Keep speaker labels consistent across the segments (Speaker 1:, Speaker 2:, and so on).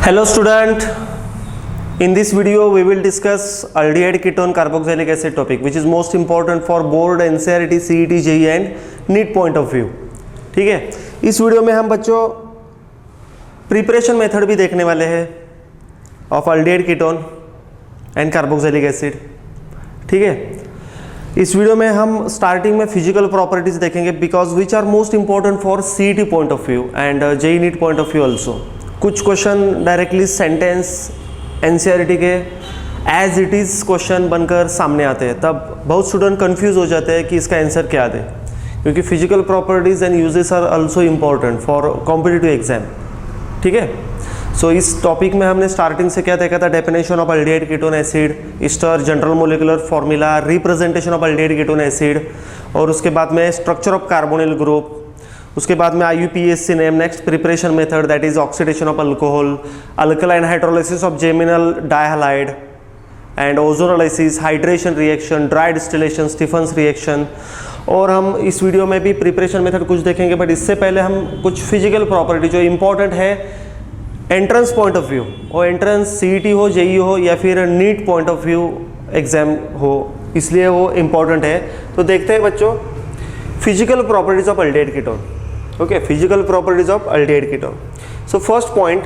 Speaker 1: Hello student, in this video we will discuss aldehyde ketone carboxylic acid topic which is most important for board NCERT CET JEE and NEET point of view। ठीक है, इस video में हम बच्चों preparation method भी देखने वाले हैं of aldehyde ketone and carboxylic acid. ठीक है, इस वीडियो में हम स्टार्टिंग में फिजिकल प्रॉपर्टीज देखेंगे because which are most important for CET point of view and JEE NEET point of view also. कुछ क्वेश्चन डायरेक्टली सेंटेंस NCERT के as it is question बनकर सामने आते हैं, तब बहुत स्टूडेंट कंफ्यूज हो जाते हैं कि इसका आंसर क्या दे, क्योंकि physical properties and uses are also important for competitive exam. ठीक है, सो इस टॉपिक में हमने स्टार्टिंग से क्या देखा था, definition of aldehyde ketone acid, Easter, general molecular formula, representation of aldehyde ketone acid, और उसके बाद में स्ट्रक्चर ऑफ कार्बोनिल ग्रुप, उसके बाद में IUPAC name, next preparation method that is oxidation of alcohol, alkaline hydrolysis of geminal dihalide and ozonolysis, hydration reaction, dry distillation, Stephen's reaction. और हम इस वीडियो में भी प्रिपरेशन मेथड कुछ देखेंगे, बट इससे पहले हम कुछ फिजिकल प्रॉपर्टी जो इंपॉर्टेंट है एंट्रेंस पॉइंट ऑफ व्यू, और एंट्रेंस CET हो, JEE हो या फिर NEET point of view exam हो, इसलिए वो इम्पॉर्टेंट है। तो देखते हैं बच्चों physical properties of aldehyde ketone। Okay, physical properties of aldehyde ketone। So first point,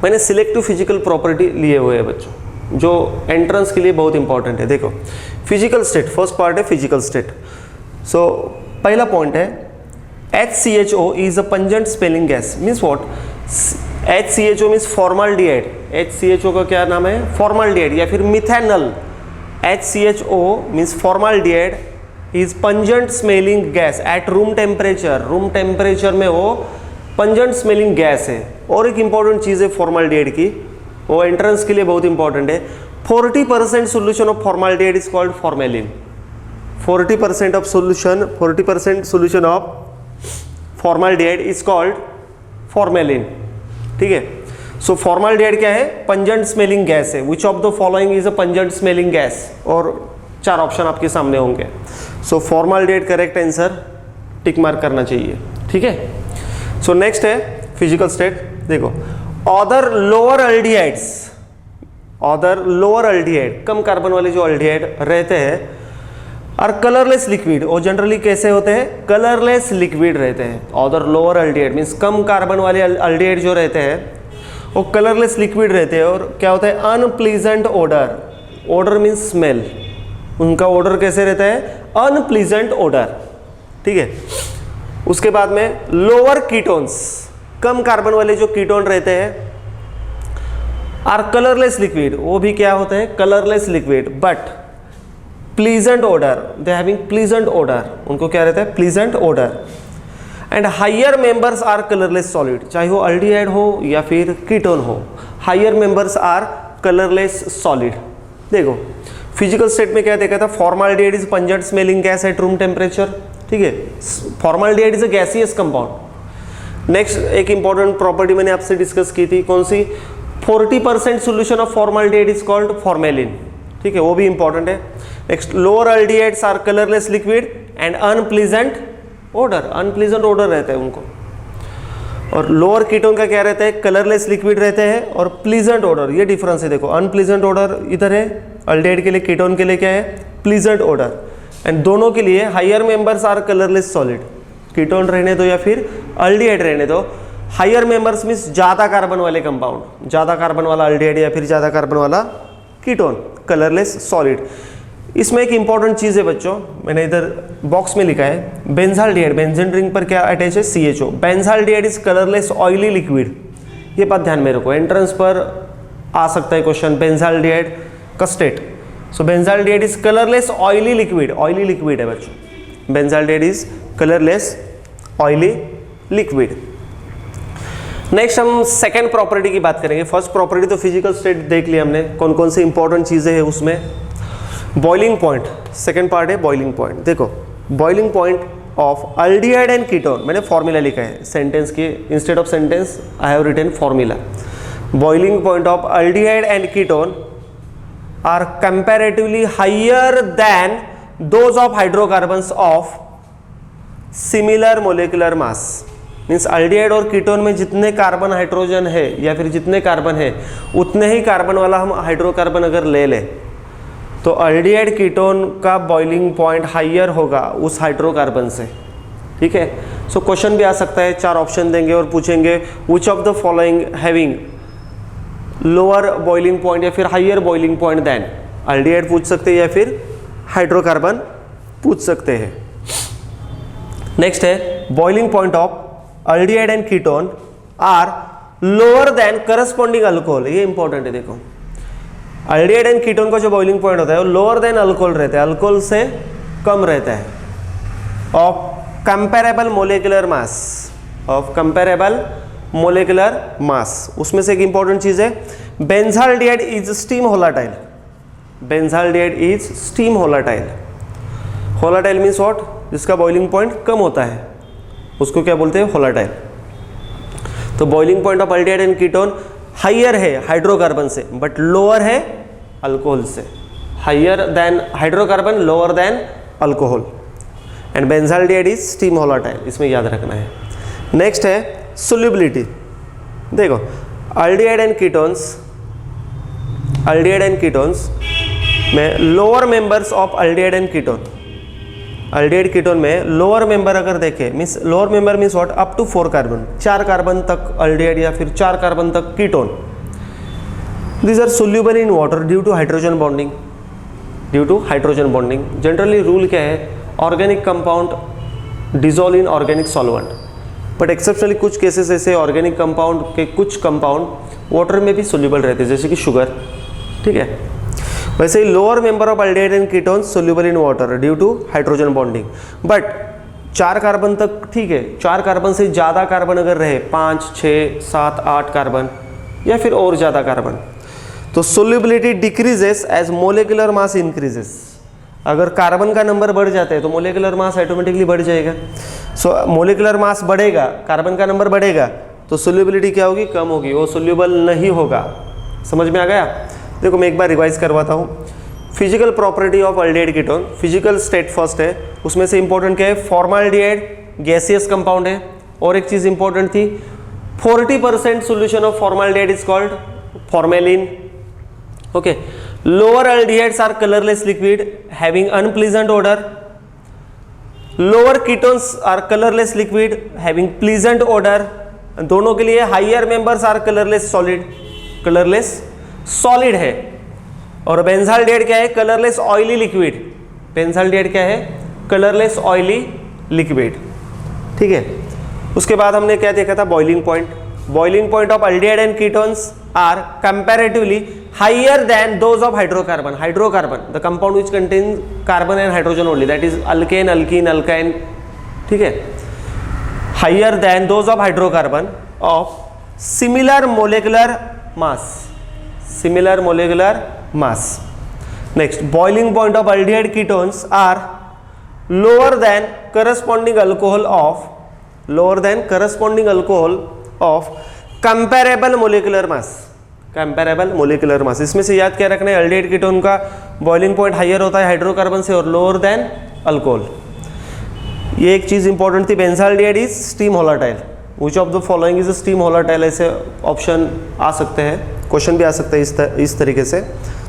Speaker 1: मैंने सिलेक्टिव फिजिकल प्रॉपर्टी लिए हुए हैं बच्चों जो एंट्रेंस के लिए बहुत इंपॉर्टेंट है। देखो फिजिकल स्टेट, फर्स्ट पार्ट है फिजिकल स्टेट। सो पहला पॉइंट है HCHO is a pungent spelling gas. Means what? HCHO means formaldehyde. HCHO का क्या नाम है? फॉर्माल्डिहाइड या फिर methanol. HCHO means formaldehyde is pungent smelling gas at room temperature. Room temperature में वो पंजेंट स्मेलिंग गैस है। और एक इंपॉर्टेंट चीज़ है फॉर्माल्डिहाइड की, वो एंट्रेंस के लिए बहुत इंपॉर्टेंट है। 40% solution of formaldehyde is called formalin. 40% of solution, 40% solution of formaldehyde is called formalin. ठीक है, सो फॉर्माल्डिहाइड क्या है? पंजेंट स्मेलिंग गैस है। Which of the following is a pungent smelling gas? और चार ऑप्शन आपके सामने होंगे। So formaldehyde correct answer, tick mark करना चाहिए। ठीक है, सो नेक्स्ट है फिजिकल स्टेट। देखो other lower aldehydes, other lower aldehyde, कम कार्बन वाले जो अल्डिहाइड रहते हैं, और कलरलेस लिक्विड। और जनरली कैसे होते हैं? कलरलेस लिक्विड रहते हैं। अदर लोअर अल्डिहाइड मीन्स कम कार्बन वाले अल्डिहाइड जो रहते हैं वो कलरलेस लिक्विड रहते हैं। और क्या होता है? Unpleasant odour. Odour means smell, उनका ओडर कैसे रहता है? Unpleasant odour. ठीक है, उसके बाद में लोअर कीटोन्स, कम कार्बन वाले जो कीटोन रहते हैं, आर कलरलेस लिक्विड। वो भी क्या होते हैं? Colourless liquid, but pleasant odour, they having pleasant odour. उनको क्या रहता है? Pleasant odour. And higher members are colourless solid, चाहे वो अल्डिहाइड हो या फिर कीटोन हो, higher members are colourless solid. देखो फिजिकल स्टेट में क्या देखा था? Formaldehyde is pungent smelling gas at room temperature. ठीक है, formaldehyde is a gaseous compound. Next एक इंपॉर्टेंट प्रॉपर्टी मैंने आपसे डिस्कस की थी, कौन सी? 40% solution of formaldehyde is called formalin. ठीक है, वो भी इंपॉर्टेंट है। Next, lower aldehydes are colourless liquid and unpleasant odour. Unpleasant odour रहता है उनको। और लोअर कीटोन का क्या रहता है? कलरलेस लिक्विड रहते हैं और प्लीजेंट ओडर। ये डिफरेंस है। देखो अनप्लीजेंट ओडर इधर है अल्डिहाइड के लिए, कीटोन के लिए क्या है? Pleasant odour. एंड दोनों के लिए higher members are colourless solid. Ketone रहने दो या फिर अल्डिहाइड रहने दो, हायर मेंबर्स मीन्स ज़्यादा कार्बन वाले कंपाउंड, ज़्यादा कार्बन वाला अल्डिहाइड या फिर ज़्यादा कार्बन वाला कीटोन, कलरलेस सॉलिड। इसमें एक इंपॉर्टेंट चीज़ है बच्चों, मैंने इधर बॉक्स में लिखा है बेंजाल्डिहाइड। बेंजीन रिंग पर क्या अटैच है? CHO। Benzaldehyde is colourless oily liquid. ये बात ध्यान में रखो, एंट्रेंस पर आ सकता है क्वेश्चन बेंजाल्डिहाइड का state. So benzaldehyde is colourless oily liquid. Oily liquid है बच्चों, benzaldehyde is colourless oily liquid. Next हम सेकेंड प्रॉपर्टी की बात करेंगे। फर्स्ट प्रॉपर्टी तो फिजिकल स्टेट देख लिया हमने, कौन कौन सी इंपॉर्टेंट चीज़ें हैं उसमें। बॉइलिंग पॉइंट, सेकेंड पार्ट है बॉइलिंग पॉइंट। देखो boiling point of aldehyde and ketone, मैंने फॉर्मूला लिखा है सेंटेंस के, instead of sentence I have written formula. Boiling point of aldehyde and ketone are comparatively higher than those of hydrocarbons of similar molecular mass. Means aldehyde और ketone में जितने carbon hydrogen है या फिर जितने कार्बन है उतने ही कार्बन वाला हम हाइड्रोकार्बन अगर ले लें तो अल्डिहाइड कीटोन का बॉइलिंग पॉइंट हाइयर होगा उस हाइड्रोकार्बन से। ठीक है, सो क्वेश्चन भी आ सकता है, 4 ऑप्शन देंगे और पूछेंगे which of the following having lower boiling point या फिर higher boiling point than aldehyde पूछ सकते हैं या फिर हाइड्रोकार्बन पूछ सकते हैं। नेक्स्ट है boiling point of aldehyde and ketone are lower than corresponding alcohol. ये इंपॉर्टेंट है, देखो अल्डिहाइड एंड कीटोन का जो बॉइलिंग पॉइंट होता है वो लोअर देन अल्कोहल रहता है, अल्कोहल से कम रहता है। Of comparable molecular mass, of comparable molecular mass, उसमें से एक इंपॉर्टेंट चीज है benzaldehyde is steam volatile. Benzaldehyde is steam volatile. Volatile means what, जिसका बॉइलिंग पॉइंट कम होता है उसको क्या बोलते हैं, होलाटाइल। तो boiling point of aldehyde and ketone higher है हाइड्रोकार्बन से बट लोअर है अल्कोहल से। Higher than hydrocarbon, lower than alcohol. And benzaldehyde is steam volatile, इसमें याद रखना है। नेक्स्ट है सोल्यूबिलिटी। देखो अल्डिहाइड एंड कीटोन्स में lower members of aldehyde and ketone, aldehyde ketone में लोअर मेंबर अगर देखें means lower member means what, up to 4 carbon, 4 carbon तक अल्डिहाइड या फिर 4 कार्बन तक ketone. These are soluble in water due to hydrogen bonding, due to hydrogen bonding. Generally rule क्या है, organic compound dissolve in organic solvent, but exceptionally कुछ cases ऐसे organic compound के कुछ कंपाउंड वाटर में भी सोल्यूबल रहते हैं जैसे कि शुगर। ठीक है, वैसे ही lower member of aldehyde and ketones soluble in water due to hydrogen bonding. But 4 carbon तक ठीक है, 4 कार्बन से ज़्यादा कार्बन अगर रहे, 5, 6, 7, 8 कार्बन या फिर और ज़्यादा कार्बन, तो solubility decreases as molecular mass increases. अगर कार्बन का नंबर बढ़ जाता है तो मोलिकुलर मास ऑटोमेटिकली बढ़ जाएगा। सो मोलिकुलर मास बढ़ेगा, कार्बन का नंबर बढ़ेगा तो सोल्यूबिलिटी क्या होगी, कम होगी, वो सोल्यूबल नहीं होगा। समझ में आ गया? देखो मैं एक बार रिवाइज करवाता हूँ। Physical property of aldehyde ketone, physical state first है, उसमें से इंपॉर्टेंट क्या है, फॉर्माल्डिहाइड गैसियस कंपाउंड है। और एक चीज़ इंपॉर्टेंट थी, 40% solution of formaldehyde is called formalin. Okay, lower aldehydes are colourless liquid having unpleasant odour, lower ketones are colourless liquid having pleasant odour. दोनों के लिए higher members are colourless solid, colourless solid है। और benzaldehyde क्या है, colourless oily liquid. Benzaldehyde क्या है, colourless oily liquid. ठीक है, उसके बाद हमने क्या देखा था, boiling point. Boiling point of aldehyde and ketones are comparatively higher than those of hydrocarbon. Hydrocarbon the compound which contain carbon and hydrogen only, that is alkane, alkene, alkyne. ठीक है, higher than those of hydrocarbon of similar molecular mass, similar molecular mass. Next, boiling point of aldehyde ketones are lower than corresponding alcohol of, lower than corresponding alcohol of comparable molecular mass, comparable molecular मास। इसमें से याद क्या रखना है, aldehyde ketone का boiling point higher होता है hydrocarbon से और लोअर देन अल्कोहल। ये एक चीज इंपॉर्टेंट थी, benzaldehyde is steam volatile. Which of the following is steam volatile, ऐसे ऑप्शन आ सकते हैं, क्वेश्चन भी आ सकता है इस तरीके से।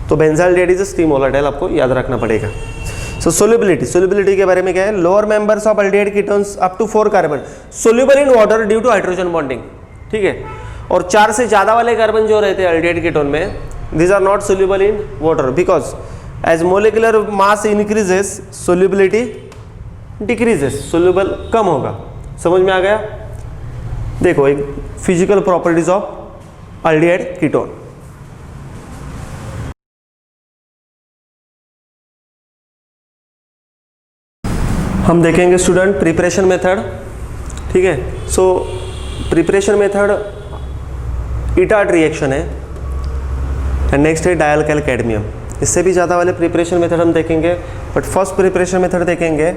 Speaker 1: तो बेंजाल्डिहाइड इज स्टीम होलाटाइल, आपको याद रखना पड़ेगा। सो सोल्यूबिलिटी, सोल्यूबिलिटी के बारे में क्या है, lower members of aldehyde ketones up to 4 carbon soluble in water due to hydrogen bonding. ठीक है, और 4 से ज़्यादा वाले कार्बन जो रहते हैं अल्डिहाइड कीटोन में, these are not soluble in water because as molecular mass increases solubility decreases, soluble कम होगा। समझ में आ गया? देखो एक physical properties of aldehyde ketone. हम देखेंगे स्टूडेंट प्रिपरेशन मेथड। ठीक है, so preparation method Etard reaction है एंड नेक्स्ट है डायल्काइल कैडमियम। इससे भी ज़्यादा वाले प्रिपरेशन मेथड हम देखेंगे, बट फर्स्ट प्रिपरेशन मेथड देखेंगे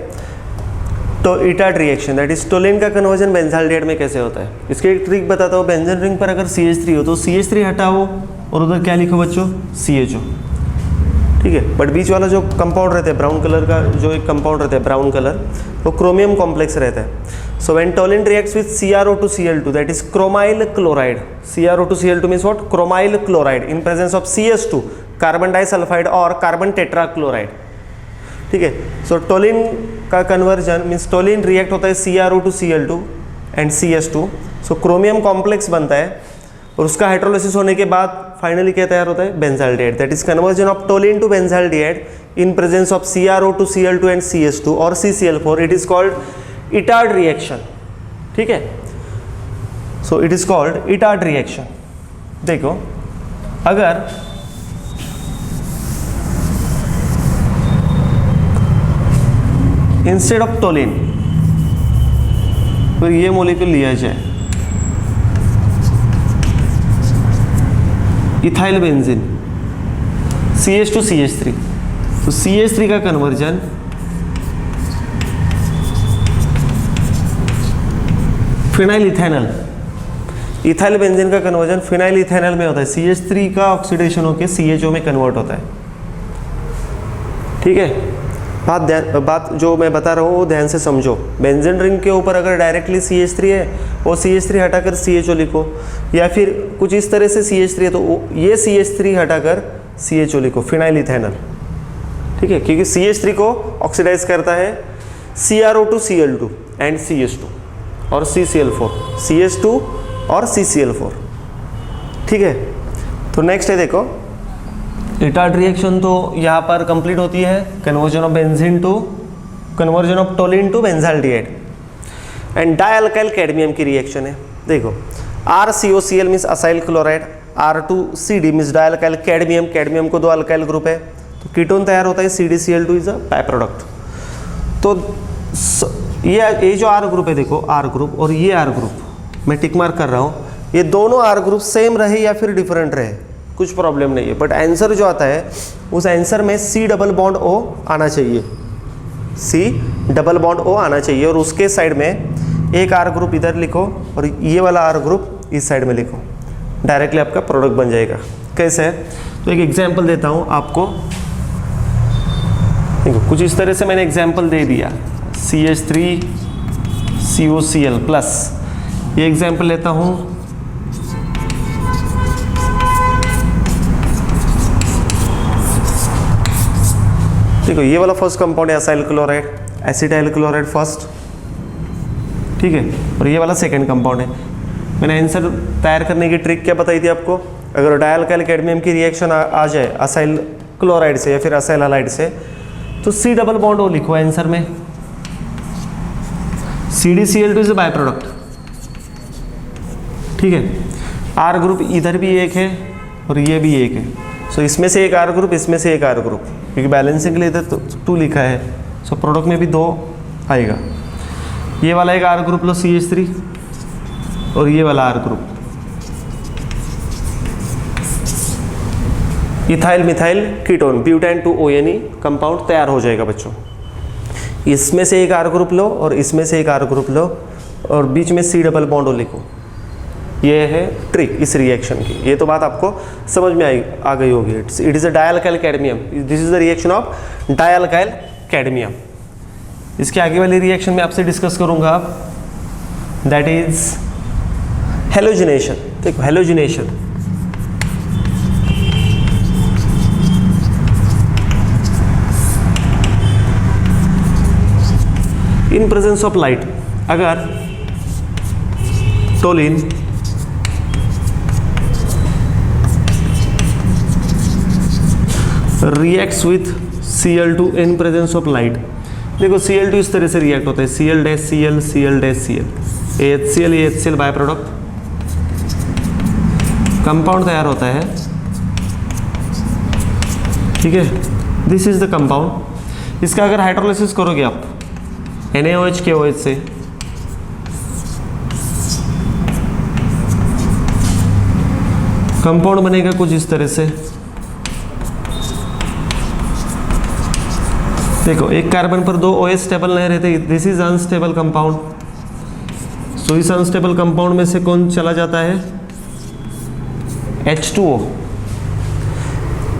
Speaker 1: तो इटार्ट रिएक्शन, दैट इज टोलिन का कन्वर्जन बेंजाल्डिहाइड में कैसे होता है। इसकी एक ट्रिक बताता हूँ, बेंजीन रिंग पर अगर CH3 हो तो CH3 हटाओ और उधर क्या लिखो बच्चों, CHO। ठीक है। बट बीच वाला जो कंपाउंड रहता है ब्राउन कलर का, जो एक कंपाउंड रहता है ब्राउन कलर, वो क्रोमियम कॉम्प्लेक्स रहता है। So when toluene reacts with CrO2Cl2 that is chromyl chloride, CrO2Cl2 means what, chromyl chloride in presence of CS2 carbon disulphide और कार्बन टेट्राक्लोराइड, ठीक है। सो टोलिन का कन्वर्जन मीन्स टोलिन रिएक्ट होता है CrO2Cl2 and CS2, so chromium complex बनता है और उसका हाइड्रोलाइसिस होने के बाद फाइनली क्या तैयार होता है, benzaldehyde. That is conversion of toluene to benzaldehyde in presence of CrO2Cl2 and CS2 और CCl4, it is called Etard reaction, ठीक है। So it is called Etard reaction. देखो अगर इंस्टेड ऑफ टोलिन फिर ये मॉलिक्यूल लिया जाए इथाइल बेंजीन CH2CH3, तो CH3 का conversion phenyl ethanol, ethyl benzene का कन्वर्जन फिनाइल इथेनॉल में होता है। CH3 का ऑक्सीडेशन होकर CHO में कन्वर्ट होता है, ठीक है। बात जो मैं बता रहा हूँ वो ध्यान से समझो। बेंजीन रिंग के ऊपर अगर डायरेक्टली CH3 है, वो CH3 हटाकर CHO लिखो, या फिर कुछ इस तरह से CH3 है तो ये CH3 हटाकर CHO लिखो, फिनाइल इथेनॉल, ठीक है। क्योंकि CH3 को ऑक्सीडाइज करता है CrO2Cl2 एंड CH2 और CCl4, CH2 और CCl4, ठीक है। तो नेक्स्ट है देखो इटार्ड रिएक्शन, तो यहाँ पर कंप्लीट होती है conversion of toluene to benzaldehyde and dialkyl cadmium की रिएक्शन है। देखो RCOCl means acyl chloride, R2CD means dialkyl cadmium, cadmium को दो अल्काइल ग्रुप है तो कीटोन तैयार होता है CdCl2 is a by product. तो ये जो R ग्रुप है, देखो R ग्रुप और ये R ग्रुप मैं टिक मार्क कर रहा हूँ, ये दोनों R ग्रुप सेम रहे या फिर डिफरेंट रहे कुछ प्रॉब्लम नहीं है, बट आंसर जो आता है उस आंसर में C डबल बॉन्ड O आना चाहिए, C डबल बॉन्ड O आना चाहिए, और उसके साइड में एक R ग्रुप इधर लिखो और ये वाला R ग्रुप इस साइड में लिखो, डायरेक्टली आपका प्रोडक्ट बन जाएगा। कैसे है, तो एक एग्जांपल देता हूँ आपको। देखो कुछ इस तरह से मैंने एग्जांपल दे दिया, CH3COCl प्लस, ये एग्जांपल लेता हूँ देखो, ये वाला फर्स्ट कंपाउंड है acyl chloride, acetyl chloride first, ठीक है, और ये वाला सेकंड कंपाउंड है। मैंने आंसर तैयार करने की ट्रिक क्या बताई थी आपको, अगर डाइअल्काइल कैडमियम की रिएक्शन आ जाए असाइल क्लोराइड से या फिर असाइल हैलाइड से, तो C डबल बॉन्ड O लिखो आंसर में, CdCl2 is a by product, ठीक है। R ग्रुप इधर भी एक है और ये भी एक है, सो इसमें से एक R ग्रुप, इसमें से एक R ग्रुप, क्योंकि बैलेंसिंग के लिए इधर 2 लिखा है, सो प्रोडक्ट में भी 2 आएगा। ये वाला एक R ग्रुप लो CH3 और ये वाला R group, ethyl methyl ketone butane 2ONe compound तैयार हो जाएगा बच्चों। इसमें से एक R ग्रुप लो और इसमें से एक R ग्रुप लो और बीच में C डबल बॉन्ड O लिखो। ये है ट्रिक इस रिएक्शन की, ये तो बात आपको समझ में आ गई होगी। It is a dialkyl cadmium, this is the reaction of dialkyl cadmium. इसके आगे वाली रिएक्शन में आपसे डिस्कस करूंगा आप, दैट इज हेलोजिनेशन। देखो halogenation, in presence of light, अगर toluene reacts with Cl2 in presence of light. देखो Cl2 इस तरह से रिएक्ट होता है, Cl dash Cl, Cl dash Cl, AHCl AHCl by product, compound तैयार होता है, ठीक है। This is the compound. इसका अगर हाइड्रोलाइसिस करोगे आप NaOH के OH से, कंपाउंड बनेगा कुछ इस तरह से। देखो एक कार्बन पर 2 OH स्टेबल नहीं रहते, दिस इज अनस्टेबल कंपाउंड। सो इस अनस्टेबल कंपाउंड में से कौन चला जाता है, H2O।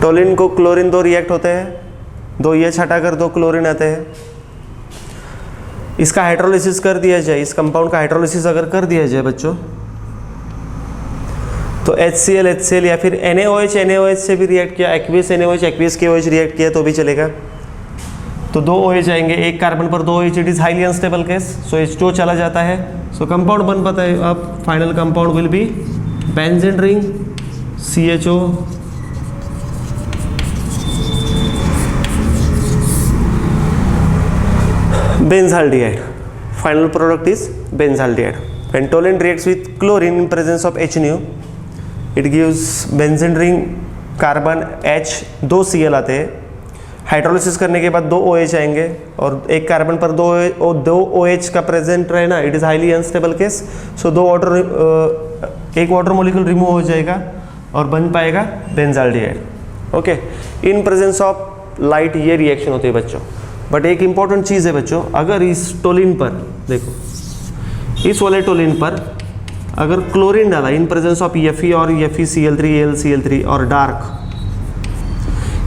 Speaker 1: टोलिन को क्लोरीन 2 रिएक्ट होते हैं, 2 EH हटाकर 2 क्लोरीन आते हैं। इसका हाइड्रोलिसिस कर दिया जाए, इस कंपाउंड का हाइड्रोलिसिस अगर कर दिया जाए बच्चों, तो HCl या फिर NaOH से भी रिएक्ट किया, aqueous NaOH aqueous KOH react किया तो भी चलेगा। तो 2 OH आएंगे, एक कार्बन पर 2 OH, it is highly unstable case, so H2O चला जाता है, सो कंपाउंड बन पाता है। अब final compound will be benzene ring CHO benzaldehyde. Final product is benzaldehyde. When toluene reacts with chlorine in presence of HNO, it gives benzene ring carbon H 2 Cl आते हैं। Hydrolysis करने के बाद 2 OH आएंगे और एक कार्बन पर 2 OH का प्रेजेंट रहे ना, it is highly unstable case, so एक वाटर मॉलिक्यूल रिमूव हो जाएगा और बन पाएगा benzaldehyde. Okay, in presence of light ये रिएक्शन होती है बच्चों। बट एक इंपॉर्टेंट चीज़ है बच्चों, अगर इस टोलिन पर देखो, इस वाले टोलिन पर अगर क्लोरीन डाला इन प्रेजेंस ऑफ Fe और FeCl3 AlCl3 और dark,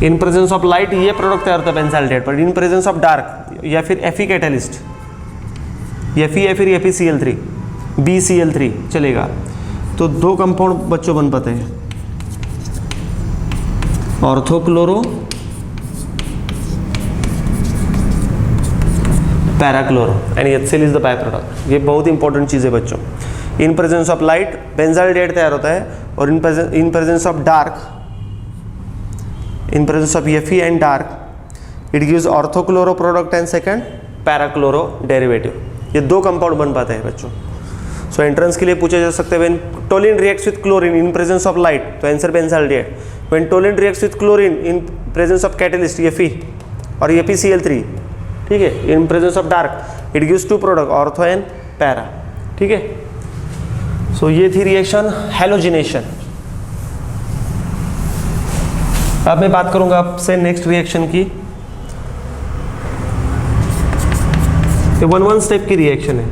Speaker 1: in presence of light ये प्रोडक्ट तैयार होता है बेंजाल्डिहाइड, पर इन प्रेजेंस ऑफ डार्क या फिर Fe कैटलिस्ट, Fe या फिर FeCl3 BCl3 चलेगा, तो 2 कंपाउंड बच्चों बन पाते हैं, orthochloro parachloro and HCl is the by product. ये बहुत इंपॉर्टेंट चीज़ है बच्चों। In presence of light benzaldehyde तैयार होता है और in presence of dark, in presence of Fe and dark, it gives orthochloro product and second parachloro derivative. ये 2 कंपाउंड बन पाते हैं बच्चों। सो एंट्रेंस के लिए पूछे जा सकते हैं, when toluene reacts with chlorine in presence of light, तो answer benzaldehyde. When toluene reacts with chlorine in presence of catalyst Fe और FeCl3, ठीक है, in presence of dark, it gives 2 product ortho and para. ठीक है, सो ये थी reaction halogenation. अब मैं बात करूंगा आपसे नेक्स्ट रिएक्शन की। ये 1 स्टेप की रिएक्शन है।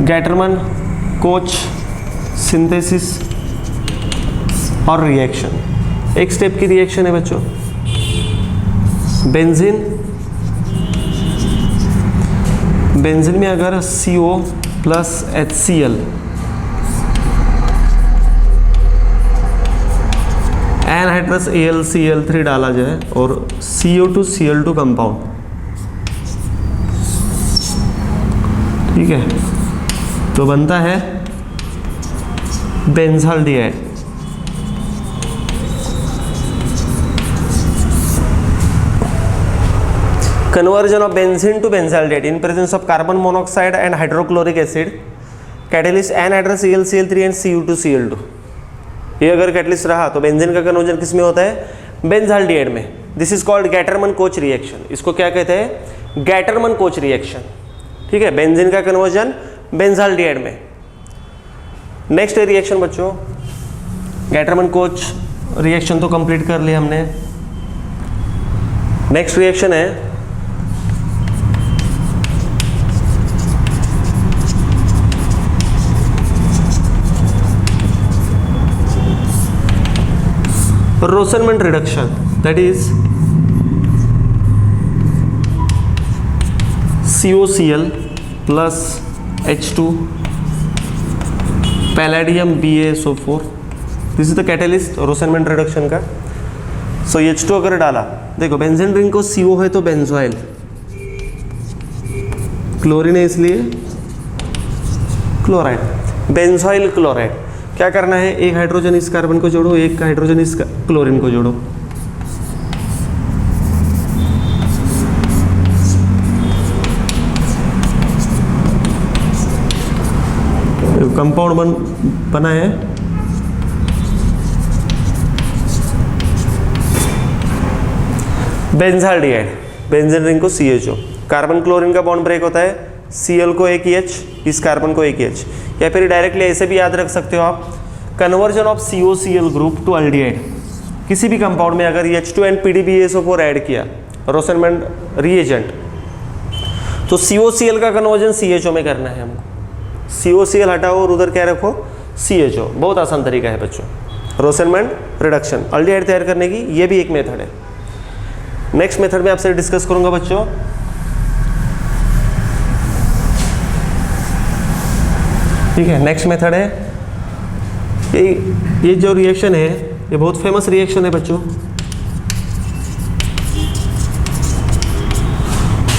Speaker 1: गैटरमन कोच सिंथेसिस और रिएक्शन, एक स्टेप की रिएक्शन है बच्चों। बेंजीन में अगर CO plus HCl anhydrous AlCl3 डाला जाए और CO2 Cl2 कंपाउंड, ठीक है, तो बनता है benzaldehyde. Conversion of benzene to benzaldehyde in presence of carbon monoxide and hydrochloric acid, catalyst anhydrous AlCl3 and Cu2Cl2। ये अगर कैटलिस्ट रहा तो बेंजीन का कन्वर्जन किस में होता है? बेंजाल्डिहाइड में। This is called Gattermann Koch reaction. इसको क्या कहते हैं? Gattermann Koch reaction. ठीक है, बेंजीन का कन्वर्जन बेंजाल्डिहाइड में। नेक्स्ट रिएक्शन बच्चों, गैटरमन कोच रिएक्शन तो कंप्लीट कर लिया हमने। नेक्स्ट रिएक्शन है Rosenmund reduction, that is COCl plus H2 palladium BaSO4। This is the catalyst Rosenmund reduction का। सो H2 अगर डाला, देखो बेंजीन रिंग को CO है तो बेंजोइल, क्लोरीन है इसलिए क्लोराइड, बेंजोइल क्लोराइड। क्या करना है? एक हाइड्रोजन इस कार्बन को जोड़ो, एक हाइड्रोजन इस क्लोरीन को जोड़ो। कंपाउंड बना है बेंजाल्डिहाइड। बेंजीन रिंग को CHO, कार्बन क्लोरीन का बॉन्ड ब्रेक होता है, Cl को एक EH, इस कार्बन को एक EH, या फिर डायरेक्टली ऐसे भी याद रख सकते हो आप, conversion of COCl group to aldehyde. किसी भी कंपाउंड में अगर H2 एंड PDBaSO4 ऐड किया रोसेनमैन रिएजेंट, तो COCl का कन्वर्जन CHO में करना है हमको। COCl हटाओ और उधर क्या रखो, CHO। बहुत आसान तरीका है बच्चों, रोसेनमैन रिडक्शन अल्डिहाइड तैयार करने की, ये भी एक मेथड है। नेक्स्ट मेथड में आपसे डिस्कस करूंगा बच्चों, ठीक है। नेक्स्ट मेथड है ये जो रिएक्शन है ये बहुत फेमस रिएक्शन है बच्चों,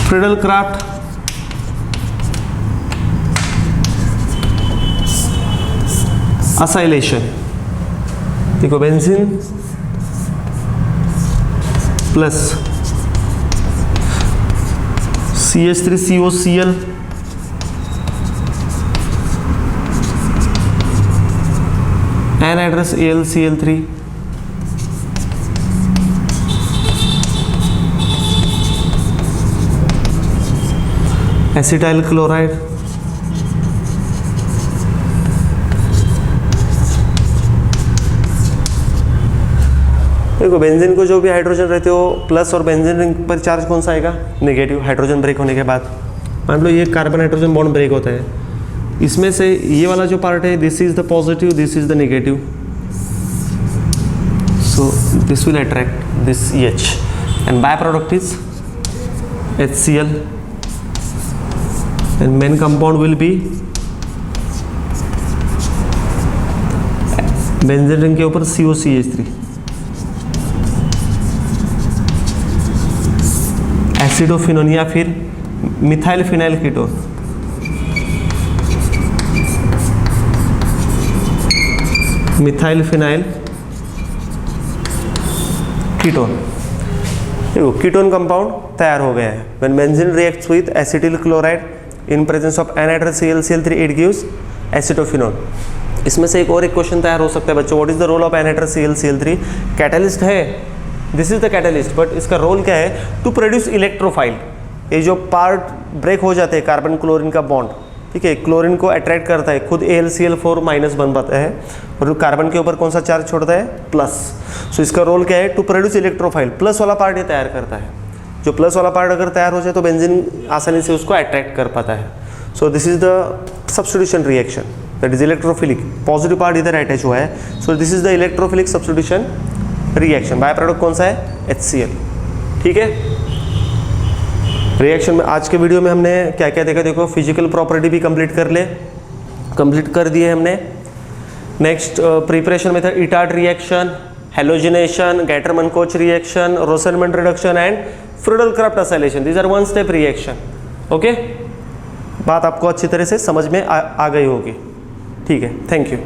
Speaker 1: फ्रीडल क्राफ्ट असाइलेशन। देखो benzene plus CH3COCl anhydrous AlCl3 acetyl chloride देखो बेंजीन को जो भी हाइड्रोजन रहते हो प्लस और बेंजीन रिंग पर चार्ज कौन सा आएगा, नेगेटिव। हाइड्रोजन ब्रेक होने के बाद मान लो ये कार्बन हाइड्रोजन बॉन्ड ब्रेक होता है, इसमें से ये वाला जो पार्ट है this is the positive, this is the negative, so this will attract this H and by product is HCl and main compound will be benzene ring के ऊपर COCH3 एसिडोफिनोन या फिर methyl phenyl ketone. Methyl phenyl ketone. देखो ketone compound तैयार हो गया है। When benzene reacts with acetyl chloride in presence of anhydrous ClCl3 it gives acetophenone. इसमें से एक और एक क्वेश्चन तैयार हो सकता है बच्चों, what is the role of anhydrous ClCl3? Catalyst है, this is the catalyst, but इसका रोल क्या है, टू प्रोड्यूस इलेक्ट्रोफाइल। ये जो पार्ट ब्रेक हो जाते हैं कार्बन क्लोरीन का बॉन्ड, ठीक है, क्लोरीन को अट्रैक्ट करता है, खुद AlCl4 माइनस बन पाता है और कार्बन के ऊपर कौन सा चार्ज छोड़ता है, प्लस। सो इसका रोल क्या है, टू प्रोड्यूस इलेक्ट्रोफाइल। प्लस वाला पार्ट ये तैयार करता है, जो प्लस वाला पार्ट अगर तैयार हो जाए तो बेंजीन आसानी से उसको अट्रैक्ट कर पाता है। So this is the substitution reaction, that is electrophilic. Positive part इधर अटैच हुआ है, so this is the electrophilic substitution reaction. By product कौन सा है, HCl, ठीक है। रिएक्शन में आज के वीडियो में हमने क्या क्या देखा, देखो फिजिकल प्रॉपर्टी भी कंप्लीट कर दिए हमने। Next preparation method, Etard reaction, halogenation, Gattermann Koch reaction, Rosenmund reduction and Friedel Crafts acylation. These are one step reaction. Okay, बात आपको अच्छी तरह से समझ में आ गई होगी, ठीक है। Thank you.